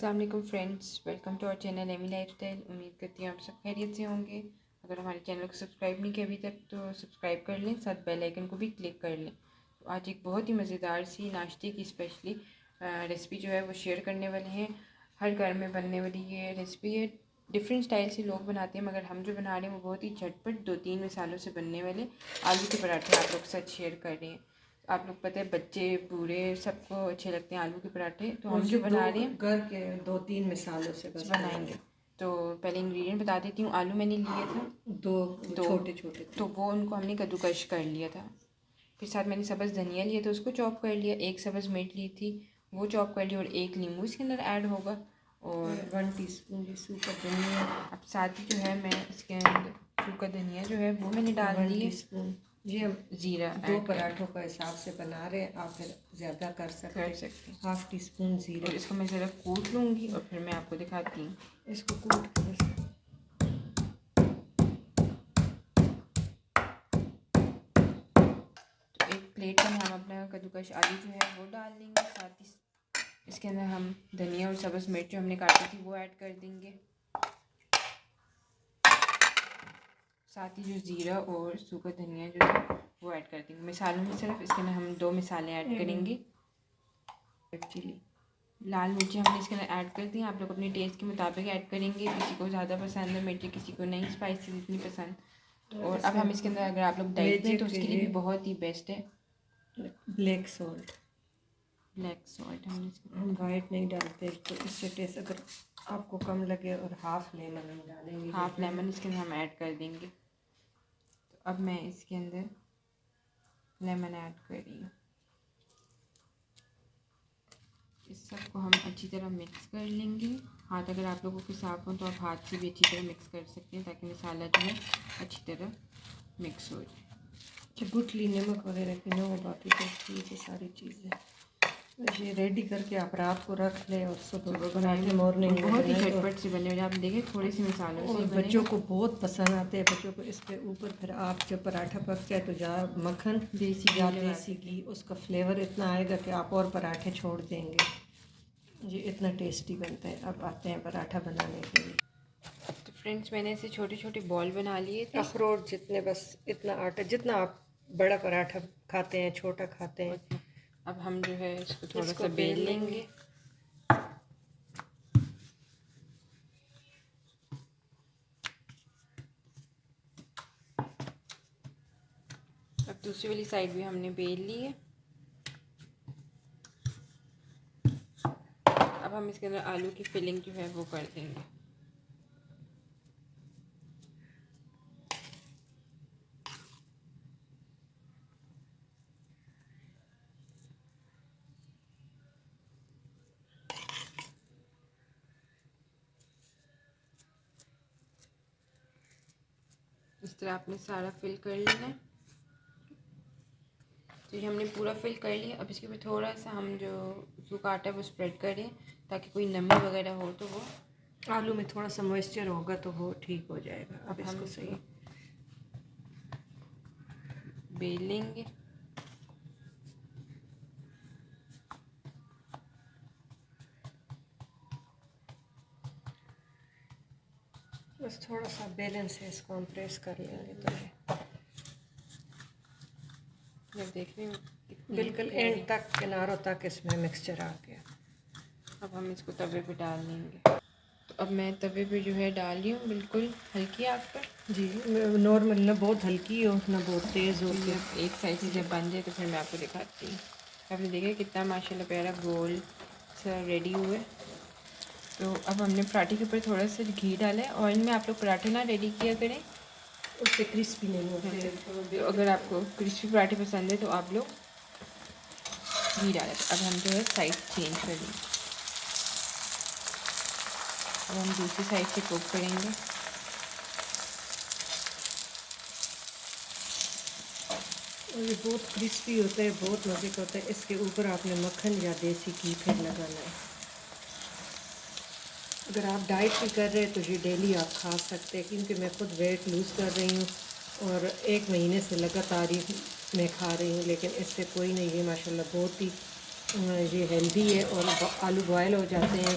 अस्सलाम वालेकुम friends, welcome to our channel Amy lifestyle. उम्मीद करती हूँ आप सब खैरियत से होंगे। अगर हमारे चैनल को सब्सक्राइब नहीं किया अभी तक तो सब्सक्राइब कर लें, साथ बेल आइकन को भी क्लिक कर लें। तो आज एक बहुत ही मज़ेदार सी नाश्ते की स्पेशली रेसिपी जो है वो शेयर करने वाले हैं। हर घर में बनने वाली ये रेसिपी है। डिफरेंट स्टाइल से लोग बनाते हैं, मगर हम जो बना रहे हैं वो बहुत ही झटपट 2-3 मसालों से बनने वाले आलू के पराठे आप लोग के साथ शेयर कर रहे हैं। आप लोग पता है बच्चे बूढ़े सबको अच्छे लगते हैं आलू के पराठे, तो हम जो बना रहे हैं घर के 2-3 मिसालों से बस बनाएंगे। तो पहले इंग्रेडिएंट बता देती हूँ। आलू मैंने लिए था दो दो छोटे छोटे तो वो उनको हमने कद्दूकश कर लिया था। फिर साथ मैंने सब्ज़ धनिया लिया था, उसको चॉप कर लिया। एक सब्ज़ मिर्च ली थी, वो चॉप कर लिया। और एक नींबू इसके अंदर ऐड होगा और 1 टीस्पून सूखा धनिया। अब साथ ही जो है मैं इसके अंदर सूखा धनिया जो है वो मैंने डाल 1 दिया। टीस्पून। जी हम ज़ीरा दो पराठों का हिसाब से बना रहे हैं, आप फिर ज़्यादा कर सकते हैं। 1/2 टीस्पून ज़ीरा। और इसको मैं ज़रा कूट लूँगी और फिर मैं आपको दिखाती हूँ। इसको कूट कर प्लेट में हम अपना कद्दूकश आलू जो है वो डाल देंगे। साथ ही इसके अंदर हम धनिया और सब्ज़ मिर्च जो हमने काटी थी वो ऐड कर देंगे। साथ ही जो ज़ीरा और सूखा धनिया जो है वो ऐड कर देंगे। मिसालों में सिर्फ इसके अंदर हम 2 मिसालें ऐड करेंगे। चिली लाल मिर्ची हमने इसके अंदर ऐड कर दी। आप लोग अपने टेस्ट के मुताबिक ऐड करेंगे। किसी को ज़्यादा पसंद है मिर्ची, किसी को नहीं स्पाइसी इतनी पसंद। और अब हम इसके अंदर अगर आप लोग डाइट में तो उसके लिए भी बहुत ही बेस्ट है ब्लैक सॉल्ट। हम वाइट नहीं डालते तो इससे टेस्ट अगर आपको कम लगे, और हाफ लेमन डालेंगे। हाफ लेमन इसके अंदर हम ऐड कर देंगे। तो अब मैं इसके अंदर लेमन ऐड कर रही हूँ। इस सब को हम अच्छी तरह मिक्स कर लेंगे। हाथ अगर आप लोगों के साफ हों तो आप हाथ से भी अच्छी तरह मिक्स कर सकते हैं ताकि मसाला जो है अच्छी तरह मिक्स हो जाए। गुठली नमक वगैरह की न हो, बाकी तो ये सारी चीज़ें ये रेडी करके आप रात को रख लें और सुबह बनाएंगे मॉर्निंग में। बहुत ही झटपट से बने हुए आप देखें, थोड़े से मसालों से बने। बच्चों को बहुत पसंद आते हैं। बच्चों को इसके ऊपर फिर आप जब पराठा पक जाए तो जा मक्खन देसी घी, उसका फ्लेवर इतना आएगा कि आप और पराठे छोड़ देंगे। ये इतना टेस्टी बनता है। अब आते हैं पराठा बनाने के लिए। तो फ्रेंड्स मैंने ऐसे छोटे छोटे बॉल बना लिए थे, अखरोट जितने, बस इतना आटा जितना आप बड़ा पराठा खाते हैं छोटा खाते हैं। अब हम जो है इसको थोड़ा सा बेल लेंगे। अब दूसरी वाली साइड भी हमने बेल ली है। अब हम इसके अंदर आलू की फिलिंग जो है वो कर देंगे। इस तरह आपने सारा फिल कर लेना है। तो ये हमने पूरा फिल कर लिया। अब इसके ऊपर थोड़ा सा हम जो सूखा आटा है वो स्प्रेड करें ताकि कोई नमी वगैरह हो तो वो आलू में थोड़ा सा मॉइस्चर होगा तो वो ठीक हो जाएगा। अब इसको सही बेल लेंगे। बस थोड़ा सा बैलेंस है, इसको हम प्रेस कर लेंगे तो जब देखने में बिल्कुल एंड तक किनारों तक इसमें मिक्सचर आ गया। अब हम इसको तवे पे डाल लेंगे। तो अब मैं तवे पे जो है डाल रही हूँ बिल्कुल हल्की आग पर। जी नॉर्मल, ना बहुत हल्की हो ना बहुत तेज़ हो। एक साइड से जब बन जाए तो फिर मैं आपको दिखाती हूँ। आपने देखा कितना माशाल्लाह प्यारा गोल सा रेडी हुआ है। तो अब हमने पराठे के ऊपर थोड़ा सा घी डाला है। ऑयल में आप लोग पराठे ना रेडी किया करें, उससे क्रिस्पी नहीं होते। तो अगर आपको क्रिस्पी पराठे पसंद है तो आप लोग घी डालें। अब हम जो है साइड चेंज कर देंगे। अब हम दूसरी साइड से कुक करेंगे। और ये बहुत क्रिस्पी होता है, बहुत मज़े का होता है। इसके ऊपर आपने मक्खन या देसी घी फिर लगाना है। अगर आप डाइट भी कर रहे हैं तो ये डेली आप खा सकते हैं, क्योंकि मैं खुद वेट लूज़ कर रही हूँ और 1 महीने से लगातार ही मैं खा रही हूँ, लेकिन इससे कोई नहीं है माशाल्लाह। बहुत ही ये हेल्दी है और आलू बॉयल हो जाते हैं